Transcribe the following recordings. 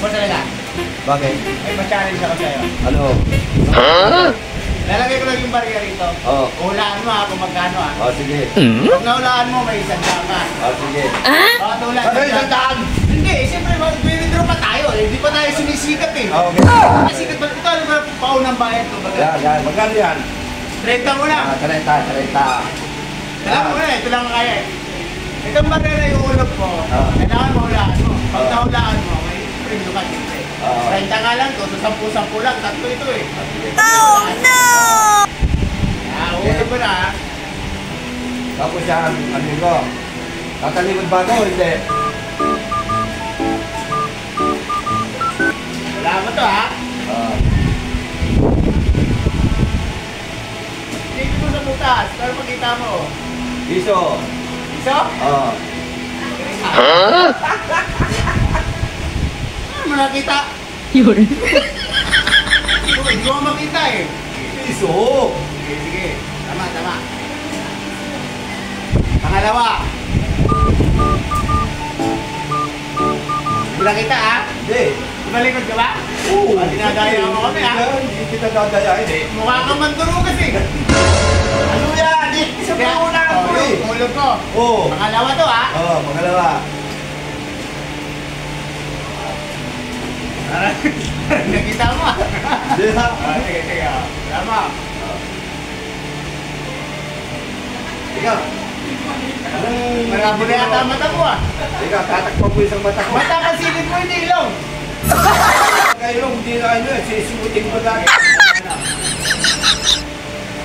Basta na. Bakit? May ma-challenge ako sa'yo. Ano? Lalagay ko lang yung barya rito. Oo. Hulaan mo ha kung magkano ha. Oh, sige. Pag nahulaan mo, may isang daan ka. Oh, sige. Oo, tulad. Ano isang daan? Hindi, siyempre mag-withdraw pa tayo. Hindi pa tayo sinisikat eh. Oh, okay. Sinisikat ba? Ito, ano ba paunang bayad ko? Yan. Magkano yan? 30 mo lang. 30. Alam mo na, ito lang ang kaya eh. Itong barya yung ulog mo, kailangan mahulaan mo. Pag nahulaan mo, may premyo ka dito eh. 30 nga lang to, so 10 lang, tatlo ito eh. Oh no! Ulog mo na ha. Tapos yan, ano ko? Tatalikod ba ito? Hindi. Wala mo to ha. Dito mo sa butas, para makita mo. Piso. Iso? Oo. Ano mo nakita? Yun. Hindi ko makita eh. Piso. Sige, sige. Tama, tama. Pangalawa. Hindi nakita ha? Hindi. Tumalikod ka ba? Oo. Dinadaya mo kami ha? Hindi kita dadayain eh. Mukha kang manduro kasi. Ano yan? Isa pa una ako eh. Ulog ko. Oo. Pangalawa to ha? Oo, pangalawa. Nakita mo ah. Hindi ha? Sige, sige. Tama. Ikaw. Marabo na yata ang mata mo ah. Ikaw, tatakpan mo isang mata ko. Mata ka silid mo hindi ilong. Kayo, hindi na ano, sisimutin ko lagi.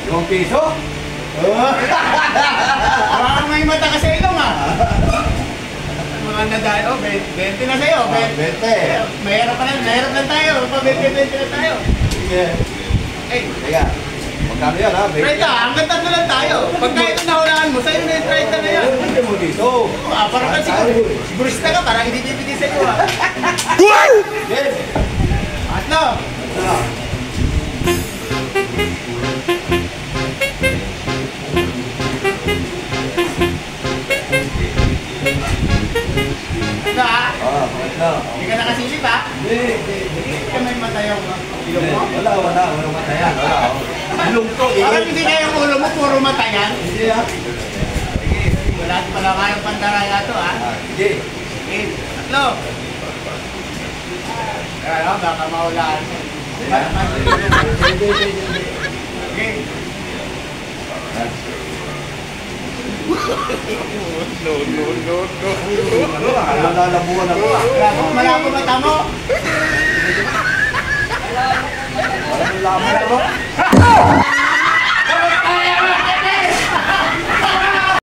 5 piso? Parang may mata ka sa ilong ah. Mga nadal, oh, 20 na sa'yo. 20. Mahirap lang tayo. Pa-20 na tayo. Sige. Ay, Teka, magkano yan ha? 30, hanggang tatlo lang tayo. Pagka ito nahulaan mo, sa'yo na yung 30 na yan. Hindi mo dito. Parang ka sigurista ka, parang hindi bibigay sa'yo ah. Yes. Atlo. Atlo ah. Ito. Hindi ka nakasilip ah. Hindi ka may mata yung ilong mo. Wala. Walang mata yan. Wala. Ilong to eh. Parang hindi kaya yung ulo mo, puro mata yan. Hindi ha? Sige, wala pala kayong pandaraya to ah. Sige. Sige, tatlo. Ano, baka maulaan mo. Sige. Ano ba? Nalalabuan ako. Malabo mata mo. Walang laban ako.